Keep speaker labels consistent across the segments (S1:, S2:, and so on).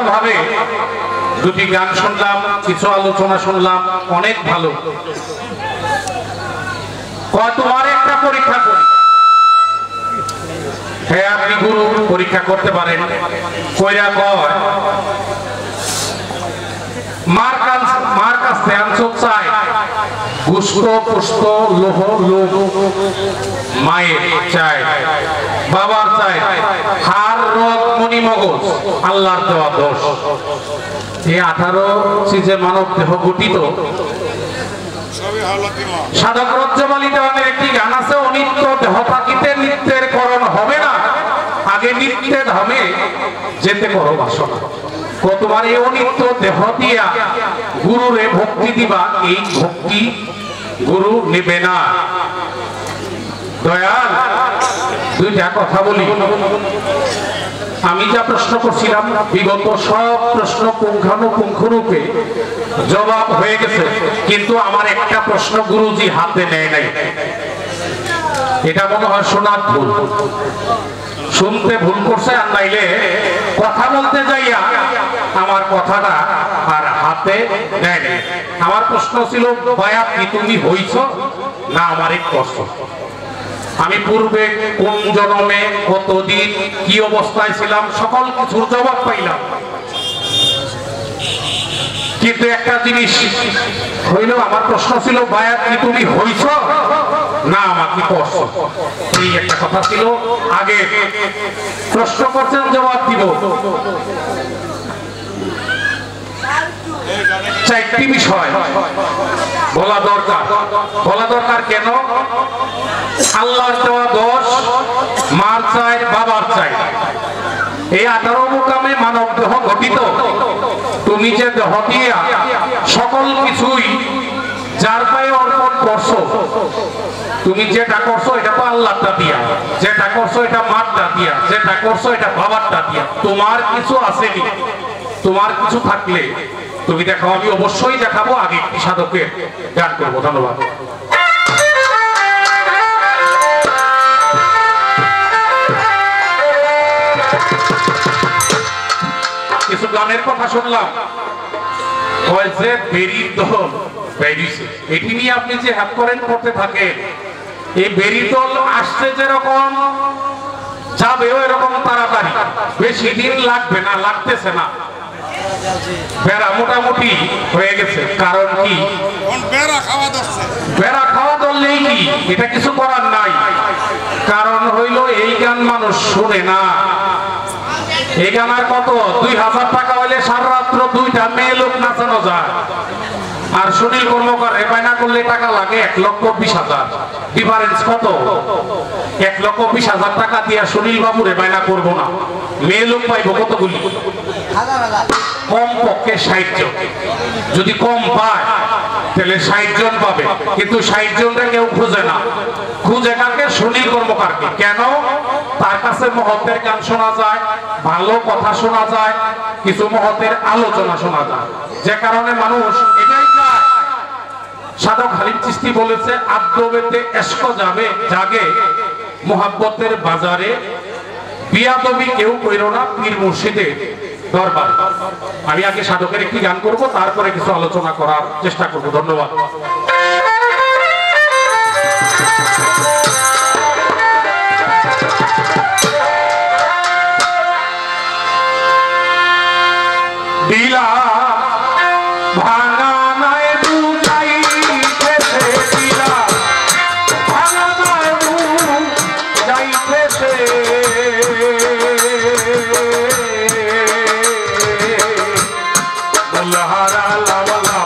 S1: চমৎকার ভাবে দুটি গান শুনলাম, কিছু আলোচনা শুনলাম, অনেক ভালো। তোমার একটা পরীক্ষা করি। হ্যাঁ, আপনি গুরু পরীক্ষা করতে পারেন। কইরা কয় মার কাছে আনসব চাই গুস্ত পুষ্ট লোহ লোভ, মায়ের চাই, বাবার চাই হাড় রোগ মনি মগজ, আল্লাহর দেওয়া দোষ। এই 18 চিজে মানব দেহ গঠিত। সাধক রজ্জমালী দেওয়ানের একটি গান আছে, অনিত্য দেহ থাকিতে নিত্যের করণ হবে না, আগে নিত্যে ধামে যেতে করো বাসনা। তোমার এই অনিত্য দেহ দিয়া গুরুরে ভক্তি দিবা, এই ভক্তি গুরু নেবে না। দয়াল, দুইটা কথা বলি। আমি যা প্রশ্ন করছিলাম বিগত সব প্রশ্ন পুঙ্খানুপুঙ্খরূপে জবাব হয়ে গেছে, কিন্তু আমার একটা প্রশ্ন গুরুজি হাতে নেয় নাই। এটা মনে হয় শোনার ভুল, শুনতে ভুল করছে, আর নাইলে কথা বলতে যাইয়া আমার কথাটা আর হাতে নেয় নাই। আমার প্রশ্ন ছিল, বায়াত কি তুমি হইছ না আমার এক কষ্ট? আমি পূর্বে কোন জন্মে কতদিন কি অবস্থায় ছিলাম সকল কিছুর জবাব পাইলাম, কিন্তু একটা জিনিস হইল, আমার প্রশ্ন ছিল বায়াত কি তুমি হইছ না আমাকে করছো? এই একটা কথা ছিল। আগে প্রশ্ন করছেন, জবাব দিব। চারটি বিষয় বলা দরকার। কেন? আল্লাহর দেওয়া দোষ, মার চাই, বাবার চাই। এই 18 মুকামে মানব দেহ গঠিত। তুমি যে দেহ দিয়া সকল কিছুই যার পায়ে অর্পণ করছো, তুমি যেটা করছো এটা তো আল্লাহটা দিয়া, যেটা করছো এটা মারটা দিয়া, যেটা করছো এটা বাবারটা দিয়া। তোমার কিছু আসেনি। তোমার কিছু থাকলে তুমি দেখো, আমি অবশ্যই দেখাবো। আগে একটি সাধকের গান করবো। ধন্যবাদ। কিছু গানের কথা শুনলাম, বেরির দল বেরিয়েছে, এটি নিয়ে আপনি যে হ্যাপ করেন করতে থাকেন। এই বেরি দল আসছে যেরকম, যাবেও এরকম তাড়াতাড়ি, বেশি দিন লাগবে না, লাগতেছে না। বেড়া মোটামুটি হয়ে গেছে। কারণ কি? বেড়া খাওয়া ধরলেই কি, এটা কিছু করার নাই। কারণ হইল এই গান মানুষ শুনে না। এই গান আর কত? 2000 টাকা হইলে সারা রাত্র 2টা মেয়ে লোক নাচানো যায়। আর সুনীল কর্মকার রেবাইনা করলে টাকা লাগে 1,20,000। ডিফারেন্স কত? 1,20,000 টাকা দিয়া সুনীল বাবু রেবাইনা করবো না, মেয়ে লোক পাইব কতগুলি? কম পক্ষে 60 জন। যদি কম পায় তাহলে 60 জন পাবে, কিন্তু 60 জনটা কেউ খুঁজে না। খুঁজে কাকে? সুনীল কর্মকারকে। কেন? তার কাছে মহতের গান শোনা যায়, ভালো কথা শোনা যায়, কিছু মহতের আলোচনা শোনা যায়, যে কারণে মানুষ এটাই চায়। সাধক হালিম চিশতি বলেছে, আদ্যবেতে এশক যাবে জাগে, মোহাব্বতের বাজারে বিয়াদবি কেউ কইরো না পীর মুর্শিদের দরবার। আমি আগে সাধকের একটি গান করব, তারপরে কিছু আলোচনা করার চেষ্টা করব। ধন্যবাদ। দিলা ভাঙা নাই বুঝাইতেছে, দিলা ভাঙা নাই বুঝাইতেছে, বলহারা লাওলা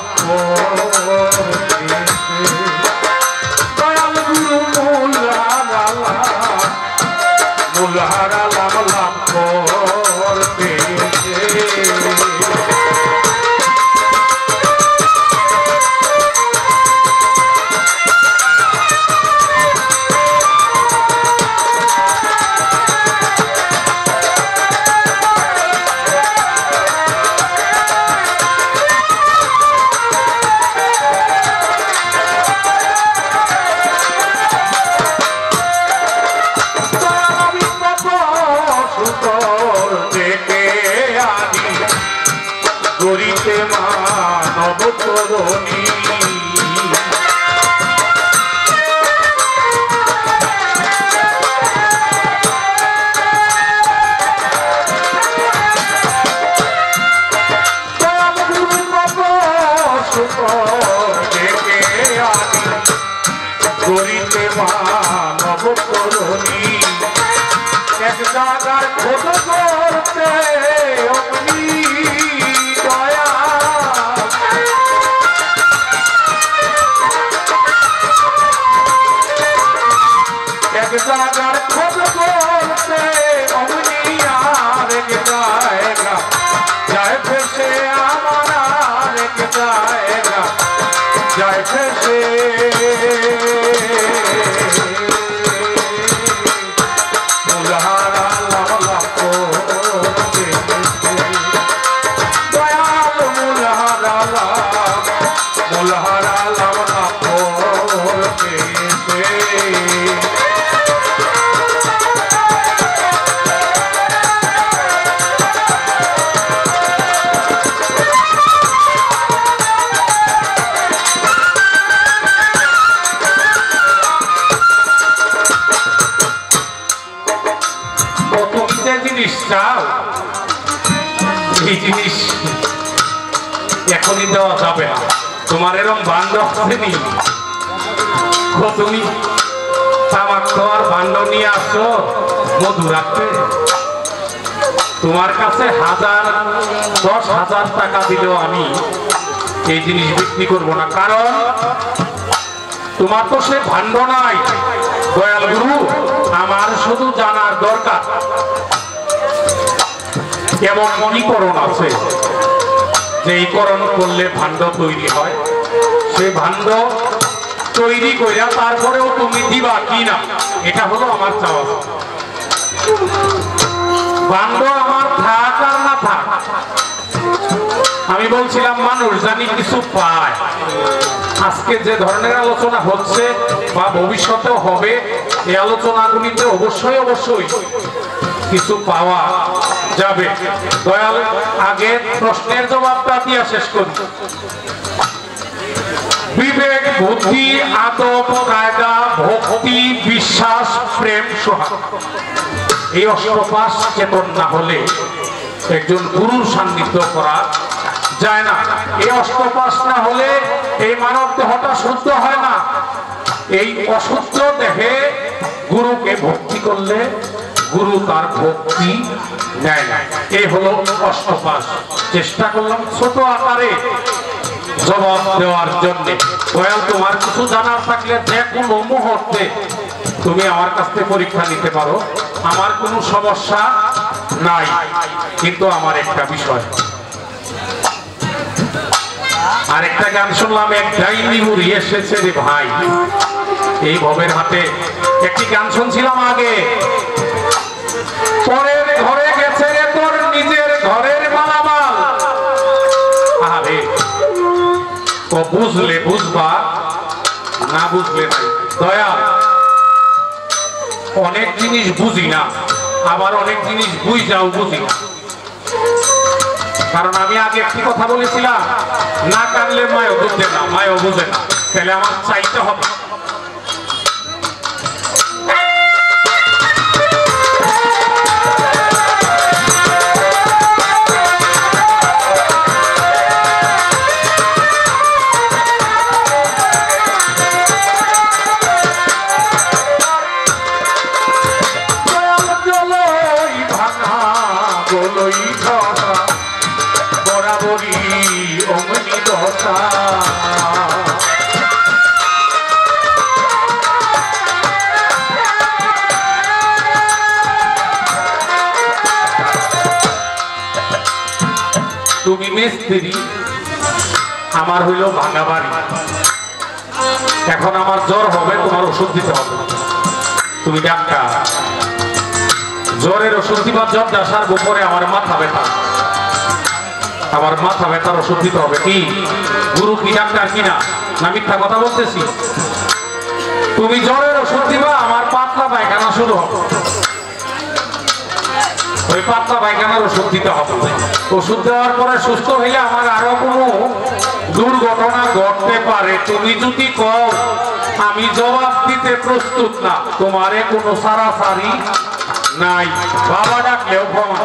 S1: তরুণী করিতে মানব তরুণী এক জায়গার খোঁজ করতে অগ্নি দয়া এক জায়গার খোঁজ করতে অগ্নি আর এক জায়গা যায় ফেসে আমার আর এক জায়গা যায় ফেসে এই জিনিস এখনই দেওয়া যাবে না। তোমার এরকম বান্ধব শ্রেণী তুমি তামাক খাওয়ার বান্ধব নিয়ে আসছো মধু রাখতে, তোমার কাছে 10,000 টাকা দিলেও আমি এই জিনিস বিক্রি করব না, কারণ তোমার তো সে ভাণ্ড নাই। দয়াল গুরু, আমার শুধু জানার দরকার কেমন মনিকরণ আছে, যে এই করণ করলে ভাণ্ড তৈরি হয়, সে ভাণ্ড তৈরি কইরা তারপরেও তুমি দিবা কি না, এটা হলো আমার চাওয়া। ভাণ্ড আমার থাক আর না থাক, আমি বলছিলাম মানুষ জানি কিছু পায়। আজকে যে ধরনের আলোচনা হচ্ছে বা ভবিষ্যতেও হবে, এই আলোচনাগুলিতে অবশ্যই অবশ্যই কিছু পাওয়া যাবে। দয়াল, আগে প্রশ্নের জবাবটা দিয়া শেষ করি। বিবেক, বুদ্ধি, আদব, কায়দা, ভক্তি, বিশ্বাস, প্রেম, সোহাগ, এই অষ্টপাশ চেতন না হলে একজন গুরুর সান্নিধ্য করা যায় না। এই অষ্টপাশ না হলে এই মানব দেহটা শুদ্ধ হয় না। এই অশুদ্ধ দেহে গুরুকে ভক্তি করলে গুরু তার ভক্তি দেয় না। এই হলো অষ্টপাশ। চেষ্টা করলাম ছোট আকারে জবাব দেওয়ার জন্য। দয়াল, তোমার কিছু জানার থাকলে যে কোনো মুহূর্তে তুমি আমার কাছ থেকে পরীক্ষা নিতে পারো, আমার কোনো সমস্যা নাই। কিন্তু আমার একটা বিষয়, আরেকটা গান শুনলাম, এক ডাইনি বুড়ি এসেছে রে ভাই এই ভবের হাতে। একটি গান শুনছিলাম আগে, পরের ঘরে গেছে রে তোর নিজের ঘরের মালামাল। আরে ও বুঝলে বুঝবা, না বুঝলে নাই। দয়াল, অনেক জিনিস বুঝি না, আবার অনেক জিনিস বুঝাও বুঝি না। কারণ আমি আগে একটি কথা বলেছিলাম, না কানলে মায়ও বুঝবে না, মায়ও বুঝে না, তাহলে আমার চাইতে হবে। তুমি মিস্ত্রি, আমার হইল ভাঙা বাড়ি। এখন আমার জ্বর হবে, তোমার ওষুধ দিতে হবে। তুমি ডাক্তার, জ্বরের ওষুধ দিবার জ্বর আসার উপরে আমার মাথা ব্যথা, আমার মাথা ব্যথার ওষুধ দিতে হবে। কি গুরু কি ডাক্তার কিনা, না মিথ্যা কথা বলতেছি? তুমি জ্বরের ওষুধ দিবা, আমার পাতলা পায়খানা শুরু হবে। ওই পাতলা পায়খানার ওষুধ দিতে হবে। ওষুধ দেওয়ার পরে সুস্থ হইলে আমার আরো কোনো দুর্ঘটনা ঘটতে পারে। তুমি যদি কও আমি জবাব দিতে প্রস্তুত না, তোমারে কোনো সারাসারি নাই। বাবা ডাকলেও ক্ষমা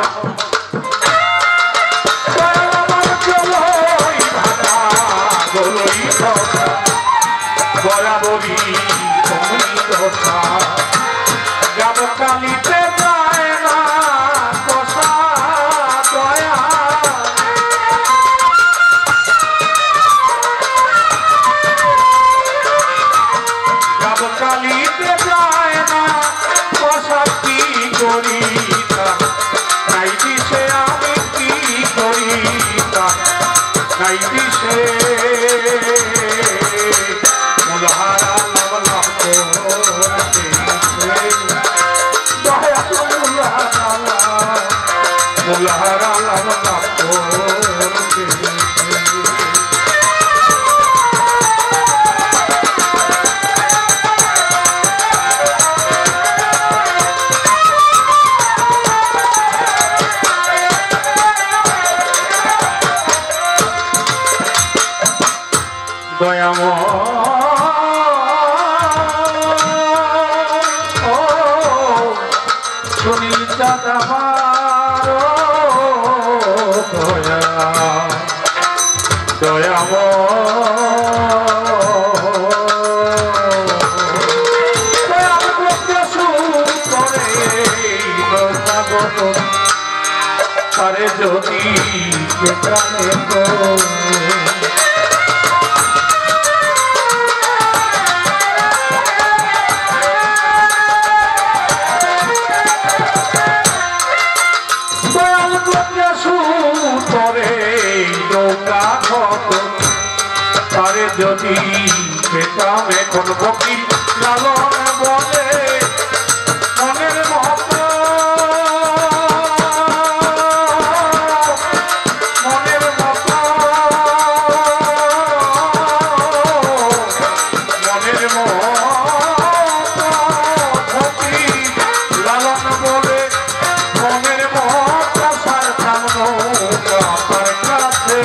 S1: বরাবরই কালিতে যায় না কষা দয়া কালিতে যায় না কষা কি করি নাই দিশে আমি কি করি নাই দিশে মুলহারা লাভ মুলহারা লাভ দয়াময় সুনীল চাঁদাবার দয়া দয়াময় আরে যদি প্রাণে তারে যদি পেতাম এখন ফকির লালন বলে মনের মতো মনের মতো মনের মতো ফকির লালন বলে মনের মতো সারতাম নৌকা তার কাছে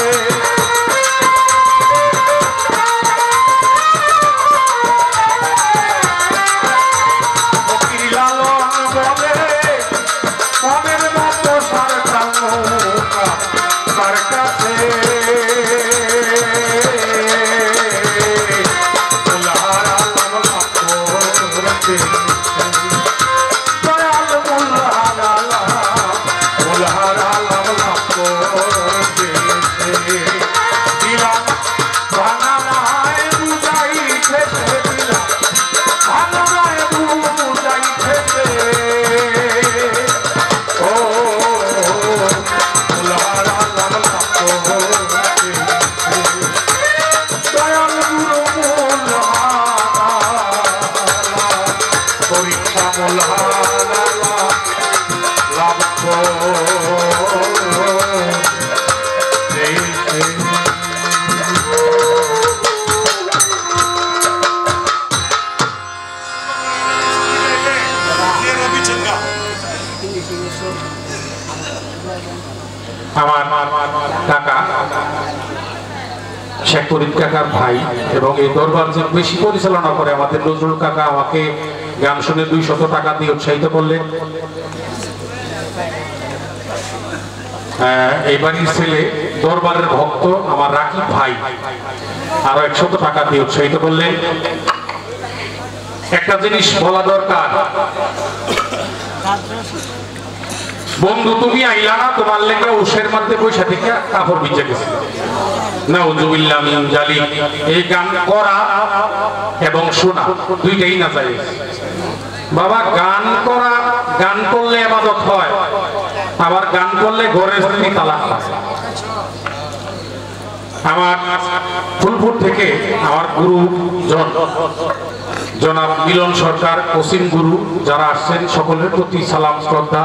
S1: আমার কাকা শেখ ফরিদ কাকার ভাই এবং এই দরবার যে বেশি পরিচালনা করে আমাদের নজরুল কাকা আমাকে গান শুনে 200 টাকা দিয়ে উৎসাহিত করলেন। এই বাড়ির ছেলে দরবারের ভক্ত আমার রাকিব ভাই আরো 100 টাকা দিয়ে উৎসাহিত করলেন। একটা জিনিস বলা দরকার, বন্ধু তুমি আইলা না, তোমার লেগে উশের মধ্যে পয়সা থেকে কাপড় ভিজে গেছে। নাউযুবিল্লাহ মিন জালিক। এই গান করা এবং শোনা দুইটাই না যায় বাবা। গান করা, গান করলে ইবাদত হয়, আবার গান করলে ঘরের স্ত্রী তালাক হয়। আমার ফুলপুর থেকে আমার গুরু জনাব মিলন সরকার, ওসিম গুরু যারা আসছেন সকলের প্রতি সালাম শ্রদ্ধা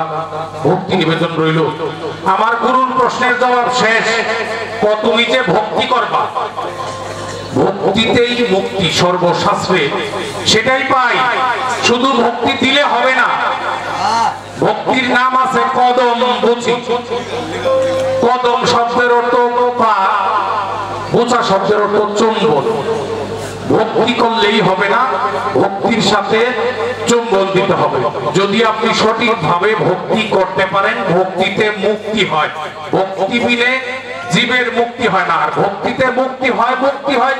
S1: ভক্তি নিবেদন রইল। আমার গুরুর প্রশ্নের জবাব শেষ। তুমি যে ভক্তি করবা, ভক্তিতেই মুক্তি সর্বশাস্ত্রে, সেটাই পাই। শুধু ভক্তি দিলে হবে না, ভক্তির নাম আছে কদম বুচি। কদম শব্দের অর্থ পা, বোচা শব্দের অর্থ চুম্বন। ভক্তি করলেই হবে না, ভক্তির সাথে চুম্বন দিতে হবে। যদি আপনি সঠিকভাবে ভক্তি করতে পারেন, ভক্তিতে মুক্তি হয়। ভক্তি বিনে জীবের মুক্তি হয় না। আর ভক্তিতে মুক্তি হয়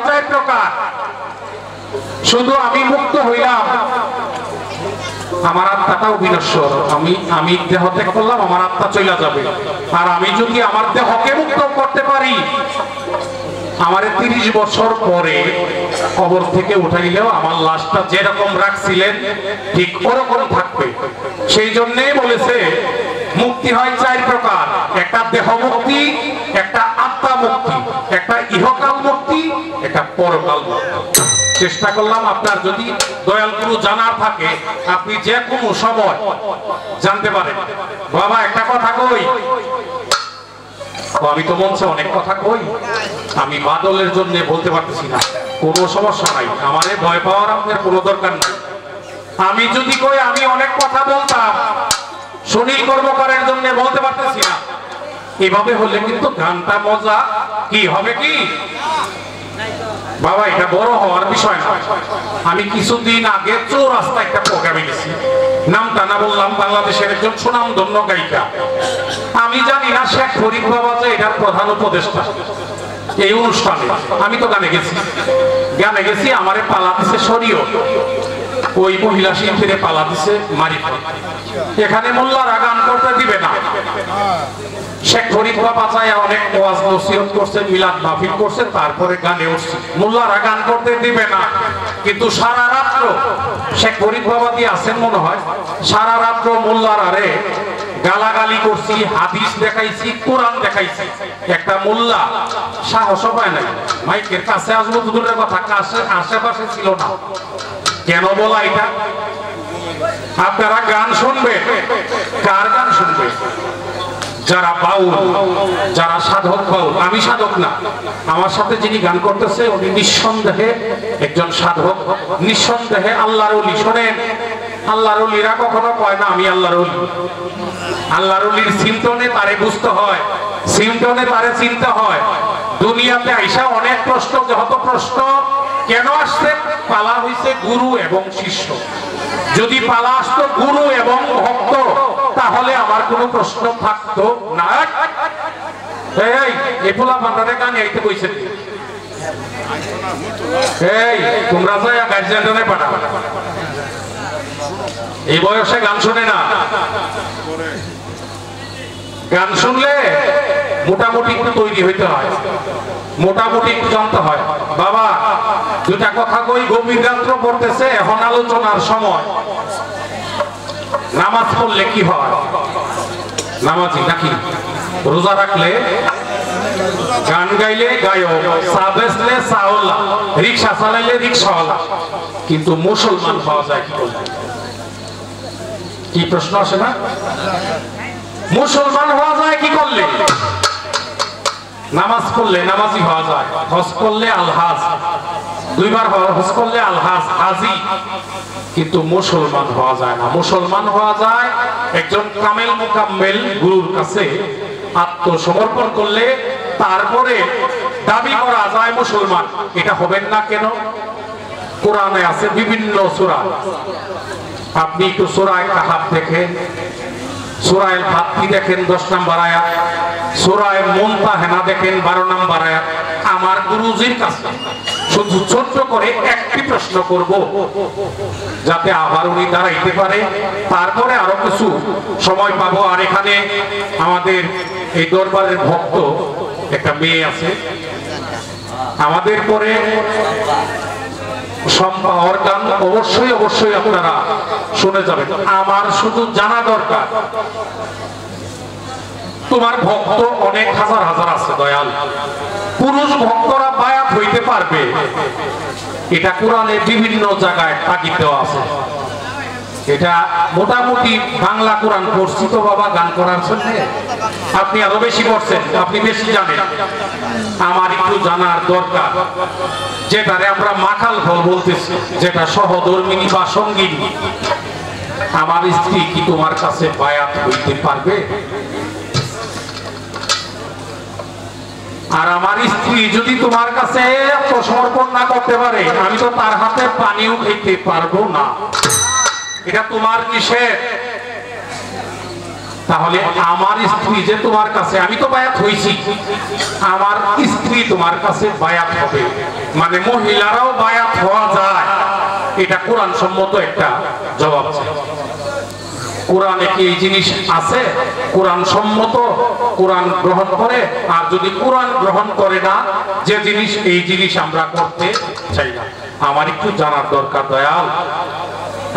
S1: 4 প্রকার। শুধু আমি মুক্ত হইলাম, আমার আত্মাটাও বিনশ্বর। আমি দেহ ত্যাগ করলাম, আমার আত্মা চলে যাবে। আর আমি যদি আমার দেহকে মুক্ত করতে পারি, আমার 30 বছর পরে কবর থেকে উঠাইলেও আমার লাশটা যেরকম রাখছিলেন ঠিক ওরকম থাকবে। সেই জন্যই বলেছে মুক্তি হয় 4 প্রকার। একটা দেহ মুক্তি, একটা আত্মা মুক্তি, একটা ইহকাল মুক্তি, একটা পরকাল মুক্তি। চেষ্টা করলাম আপনার যদি দয়াল গুরু জানার থাকে আপনি যে কোনো সময় জানতে পারেন। বাবা একটা কথা কই, আমি তো মঞ্চে অনেক কথা কই, আমি বাদলের জন্য বলতে পারতেছি না, কোনো সমস্যা নাই, আমাদের ভয় পাওয়ার আপনার কোনো দরকার নাই। আমি যদি কই আমি অনেক কথা বলতাম, সুনীল কর্মকারের জন্য বলতে পারতেছি না, এভাবে হলে কিন্তু গানটা মজা কি হবে কি বাবা, এটা বড় হওয়ার বিষয় না। আমি কিছুদিন আগে চৌরাস্তা একটা প্রোগ্রামে গেছি, নামটা না বললাম, বাংলাদেশের একজন সুনামধন্য গায়িকা। আমি জানি না শেখ ফরিদ বাবা যে এটার প্রধান উপদেষ্টা এই অনুষ্ঠানে। আমি তো গানে গেছি, আমারে পালা দিছে শরীয়, ওই মহিলা শিল্পীরে পালা দিছে মারিফত। এখানে মোল্লারা গান করতে দিবে না। শেখ ফরিদ বাবা যায় অনেক ওয়াজ নসিহত করছে, মিলাদ মাহফিল করছে, তারপরে গানে উঠছে। মোল্লারা গান করতে দিবে না, কিন্তু সারা রাত্র শেখ ফরিদ বাবা দিয়ে আছেন মনে হয়, সারা রাত্র মোল্লারারে গালাগালি করছি, হাদিস দেখাইছি, কোরআন দেখাইছি। একটা মোল্লা সাহস পায় নাই, মাইকের কাছে আসবো দূরের কথা, কাছে আশেপাশে ছিল না। কেন বলা এটা? আপনারা গান শুনবে, কার গান শুনবে? যারা বাউল, যারা সাধক বাউল। আমি সাধক না, আমার সাথে যিনি গান করতেছে উনি নিঃসন্দেহে একজন সাধক, নিঃসন্দেহে আল্লাহর ওলি। শোনেন, আল্লাহর ওলিরা কখনো কয় না আমি আল্লাহর ওলি। আল্লাহর ওলির সিমটনে তারে বুঝতে হয়, সিমটনে তারে চিনতে হয়। দুনিয়াতে আইসা অনেক প্রশ্ন, যত প্রশ্ন কেন আসছে? পালা হইছে গুরু এবং শিষ্য। যদি পালা আসতো গুরু এবং ভক্ত, তাহলে আমার কোনো প্রশ্ন থাকতো না। এই পোলা বান্দারে গান গাইতে কইছেন, এই তোমরা যাই গার্জিয়ানে পাঠাও। এই বয়সে গান শুনে না। গান শুনলে মোটামুটি একটু তৈরি হইতে হয়, মোটামুটি একটু জানতে হয়। বাবা দুটা কথা কই, গভীর রাত্র পড়তেছে, এখন আলোচনার সময়। নামাজ পড়লে কি হয়? নামাজি নাকি? রোজা রাখলে গান গাইলে গায়ক, চা বেচলে চাওয়ালা, রিক্সা চালাইলে রিক্সাওয়ালা। কিন্তু মুসলমান পাওয়া যায় কি করলে? কি প্রশ্ন আসে না? মুসলমান হওয়া যায় কি করলে? নামাজ পড়লে নামাজি হওয়া যায়, হজ করলে আলহাজ, 2 বার হজ করলে আলহাজ হাজি। কিন্তু মুসলমান হওয়া যায় না। মুসলমান হওয়া যায় একজন কামেল মুকাম্মেল গুরুর কাছে আত্মসমর্পণ করলে, তারপরে দাবি করা যায় মুসলমান। এটা হবেন না কেন? কোরআনে আছে বিভিন্ন সূরা, আপনি একটু সূরা কাহাফ দেখেন, সূরা আল ফাতহি দেখেন 10 নম্বর আয়াত, সূরা মুনতাহিনা দেখেন 12 নম্বর আয়াত। আমার গুরুজির কাছে শুধু ছোট্ট করে একটি প্রশ্ন করব, যাতে আবার উনি দাঁড়াইতে পারে, তারপরে আরো কিছু সময় পাবো। আর এখানে আমাদের এই দরবারের ভক্ত একটা মেয়ে আছে, আমাদের পরে সম্পাওয়ার গান অবশ্যই অবশ্যই আপনারা শুনে যাবেন। আমার শুধু জানা দরকার, তোমার ভক্ত অনেক হাজার হাজার আছে দয়াল, পুরুষ ভক্তরা বায়াত হইতে পারবে, এটা কোরআনে বিভিন্ন জায়গায় তাগিদ দেওয়া আছে। এটা মোটামুটি বাংলা কোরআন পড়ছি তো বাবা গান করার জন্য, আপনি আরো বেশি পড়ছেন, আপনি বেশি জানেন। আমার একটু জানার দরকার, যেটারে আমরা মাখাল ফল বলতেছি, যেটা সহধর্মিনী বা সঙ্গিনী, আমার স্ত্রী কি তোমার কাছে বায়াত হইতে পারবে? আর আমার স্ত্রী যদি তোমার কাছে আত্মসমর্পণ না করতে পারে, আমি তো তার হাতে পানিও খেতে পারবো না। এটা তোমার নিষেধ। তাহলে আমার স্ত্রী যে তোমার কাছে, আমি তো বায়াত হইছি, আমার স্ত্রী তোমার কাছে বায়াত হবে, মানে মহিলারাও বায়াত হওয়া যায়, এটা কোরআন সম্মত একটা জবাব। কোরআনে কি এই জিনিস আছে? কোরআন সম্মত, কোরআন গ্রহণ করে। আর যদি কোরআন গ্রহণ করে না, যে জিনিস, এই জিনিস আমরা করতে চাই না। আমার একটু জানার দরকার দয়াল,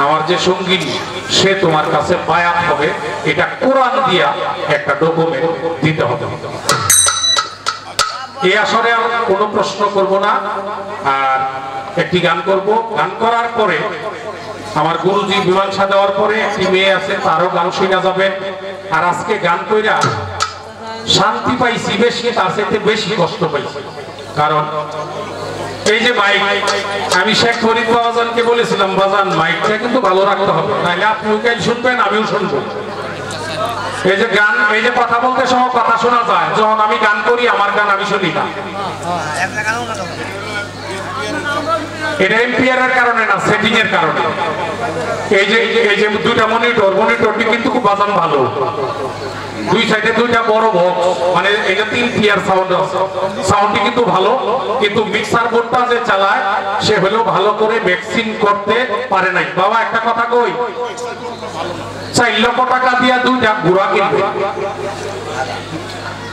S1: আমার যে সঙ্গিনী সে তোমার কাছে বায়াত হবে, এটা কোরআন দিয়া একটা ডকুমেন্ট দিতে হবে। এই আসরে আর কোনো প্রশ্ন করব না, আর একটি গান করব। গান করার পরে আমার গুরুজি মীমাংসা দেওয়ার পরে একটি মেয়ে আছে, তারও গান শোনা যাবে। আর আজকে গান কইরা শান্তি পাইছি বেশি, তার সাথে বেশি কষ্ট পাইছি। কারণ এই যে মাইক, আমি শেখ ফরিদ বাবাজানকে বলেছিলাম, বাজান মাইকটা কিন্তু ভালো রাখতে হবে, নাহলে আপনিও গান শুনবেন, আমিও শুনবো। এই যে গান, এই যে কথা বলতে সময় কথা শোনা যায়, যখন আমি গান করি আমার গান আমি শুনি না। এটা এমপিআর এর কারণে না, সেটিং এর কারণে। এই যে দুইটা মনিটরটি কিন্তু খুব বাজান ভালো, দুই সাইডে দুইটা বড় বক্স, মানে এটা 3 টিয়ার সাউন্ড আছে, সাউন্ডটি কিন্তু ভালো। কিন্তু মিক্সার বোর্ডটা যে চালায় সে হলেও ভালো করে মিক্সিং করতে পারে নাই। বাবা একটা কথা কই, 4 লক্ষ টাকা দিয়া দুইটা ঘোড়া কিনবে,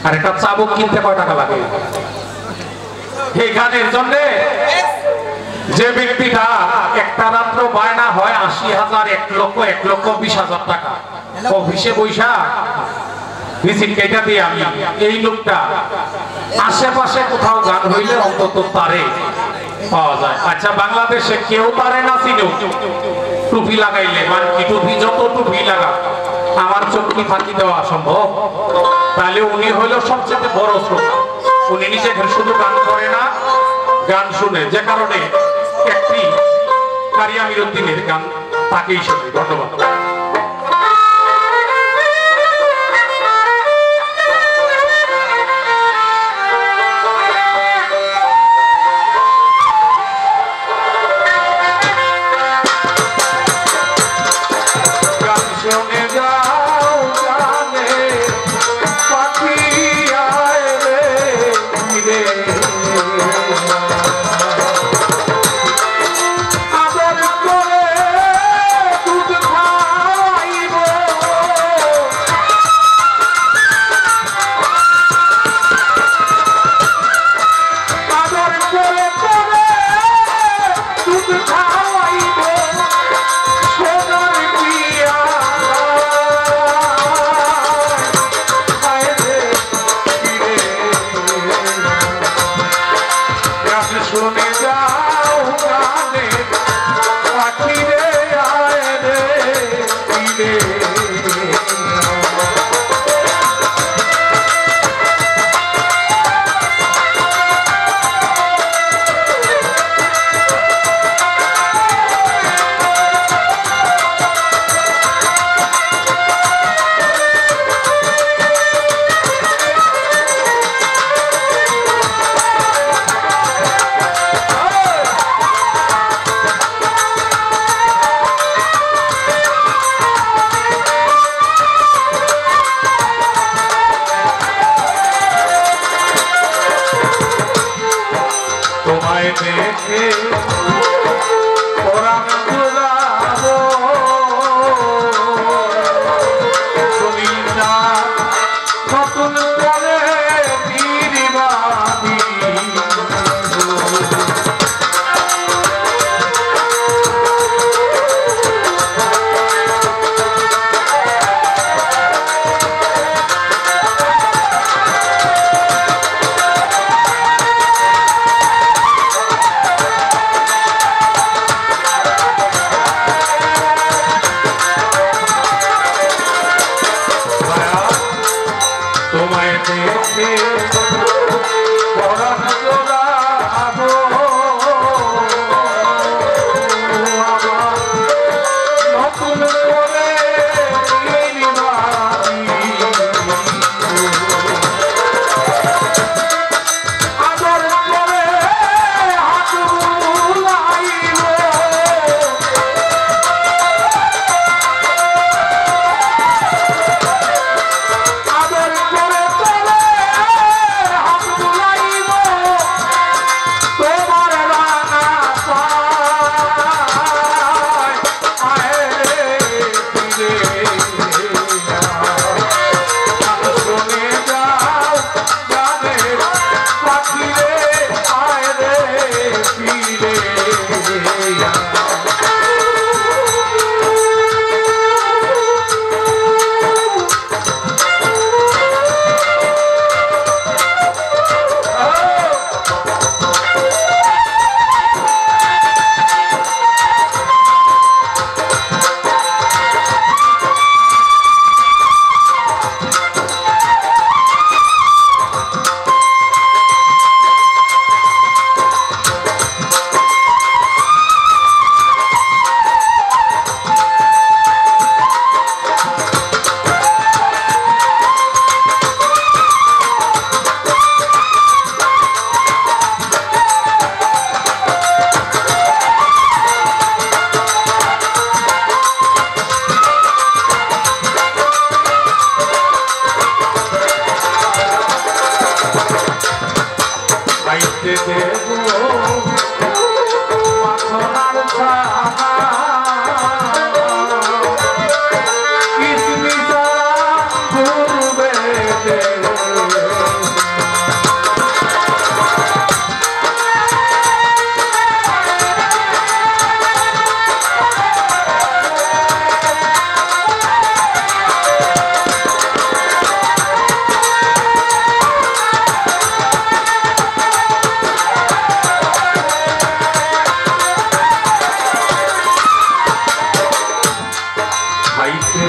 S1: আর একটা চাবুক কিনতে কয় টাকা লাগে? এই গানের জন্য যে ব্যক্তিটা একটা রাত্র বায়না হয় 80,000, 1,20,000 টাকা, অফিসে বৈশা ভিজিট কেটে দিয়ে আমি এই লোকটা আশেপাশে কোথাও গান হইলে অন্তত তারে পাওয়া যায়। আচ্ছা, বাংলাদেশে কেউ তারে না চিনেও টুপি লাগাইলে, মানে কি টুপি, যত টুপি লাগা আমার চোখটি ফাঁকি দেওয়া সম্ভব? তাহলে উনি হইল সবচেয়ে বড় শ্রোতা। উনি নিজে শুধু গান করে না, গান শুনে, যে কারণে একটি কারি আমির উদ্দিনের গান তাকেই শুনে। ধন্যবাদ।
S2: নতুন করে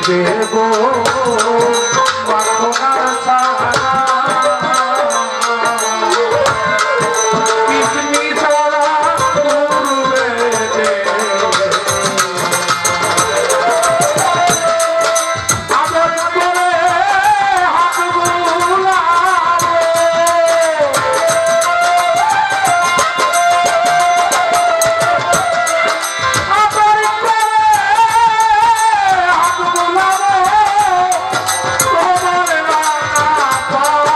S1: দেবো বাসনার সাহারা কিসমি ছাড়া করবে আদর করে হাত বুলাবো আদর করে হাত বুলাবো তোমার রানা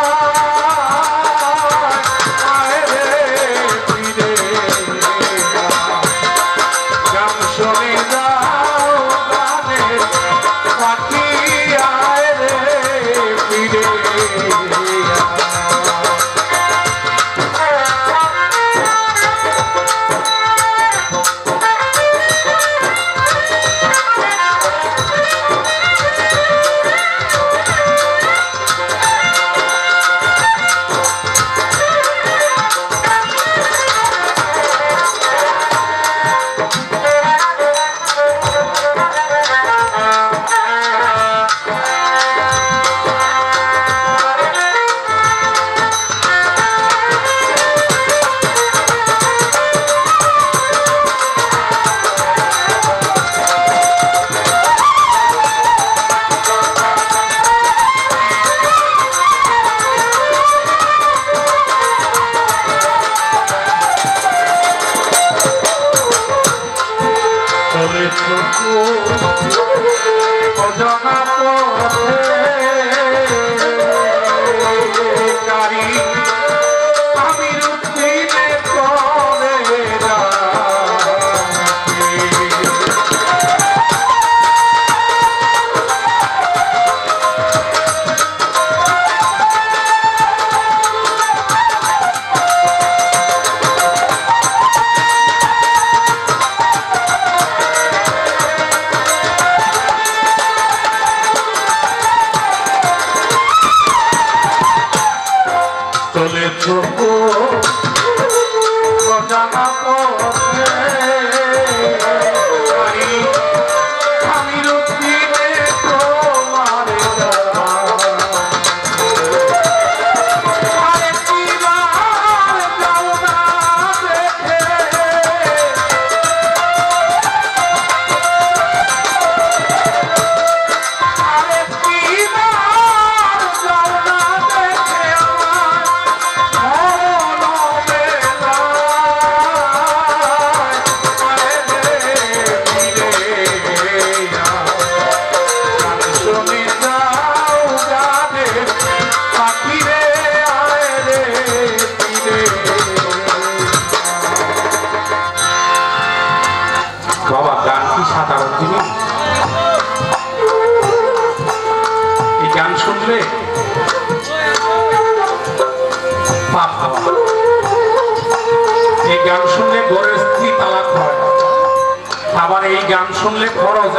S1: এই গান শুনলে খরচ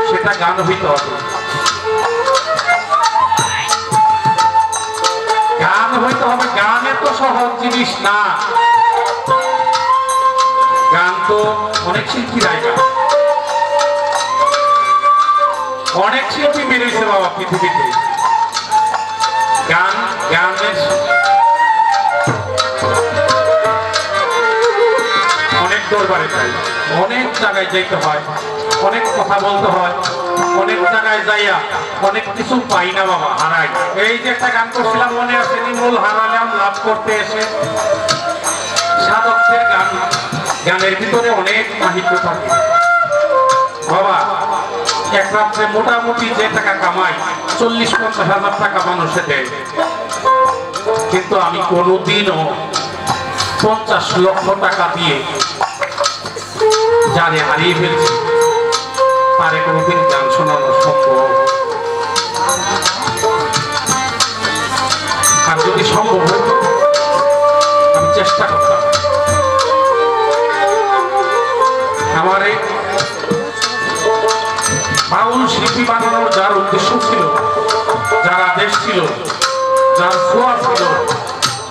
S1: সেটা গান হইতে হবে। গান হইতে হবে, গান এত সহজ জিনিস না। গান তো অনেক শিল্পীরাই গান, অনেক শিল্পী বেরিয়েছে বাবা পৃথিবীতে। গান গানের অনেক দরবারে যাই, অনেক জায়গায় যাইতে হয়, অনেক কথা বলতে হয়, অনেক জায়গায় যাইয়া অনেক কিছু পাই না বাবা, হারাই। এই যে একটা গান করছিলাম মনে আছে, নিমূল হারালাম লাভ করতে এসে। সাধকদের গান, গানের ভিতরে অনেক সাহিত্য থাকে বাবা। এক রাত্রে মোটামুটি যে টাকা কামাই 40-50 হাজার টাকা মানুষে দেয়, কিন্তু আমি কোনোদিনও 50 লক্ষ টাকা দিয়ে যারে হারিয়ে ফেলছি তারে কোনোদিন গান শোনানো সম্ভব। আর যদি সম্ভব হতো আমি চেষ্টা করতাম। আমার এই বাউল শিল্পী বানানোর যার উদ্দেশ্য ছিল, যার আদেশ ছিল, যার ছোঁয়া ছিল,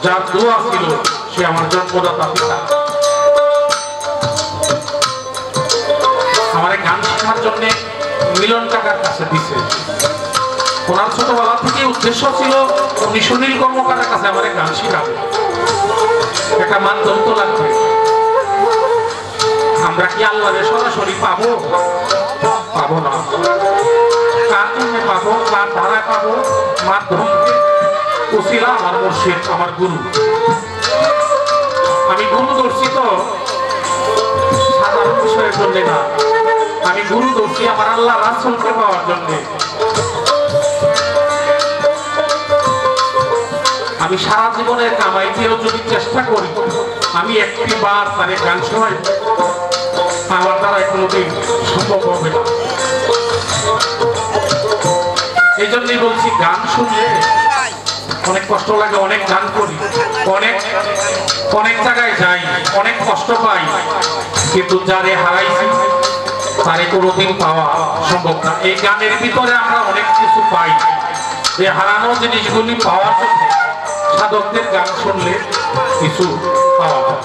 S1: যার দোয়া ছিল, সে আমার জন্মদাতা পিতা। আমার গান শেখার জন্য মিলন কাকার কাছে দিছে। ওনার ছোটবেলা থেকে উদ্দেশ্য ছিল উনি সুনীল কর্মকারের কাছে আমার গান শেখাবে, একটা মাধ্যম তো লাগবে। আমরা কি আল্লাহরে সরাসরি পাবো? পাবো না। কার জন্য পাবো, কার ধারায় পাবো? মাধ্যমকে উসিলা আমার মুর্শিদ, আমার গুরু। আমি গুরু ধরছি তো সাধারণ বিষয়ের জন্য না, আমি গুরু ধরছি আমার আল্লাহ রাসূলকে পাওয়ার জন্য। আমি সারা জীবনের কামাই দিয়েও যদি চেষ্টা করি আমি একটি বার তারে গান শোনাই, আমার দ্বারা কোনোদিন সম্ভব হবে না। এই জন্যই বলছি গান শুনলে অনেক কষ্ট লাগে, অনেক গান করি, অনেক অনেক জায়গায় যাই, অনেক কষ্ট পাই, কিন্তু যারে হারাইছি তারে কোনোদিন পাওয়া সম্ভব না। এই গানের ভিতরে আমরা অনেক কিছু পাই, এই হারানো জিনিসগুলি পাওয়ার জন্য সাধকদের গান শুনলে কিছু পাওয়া যায়।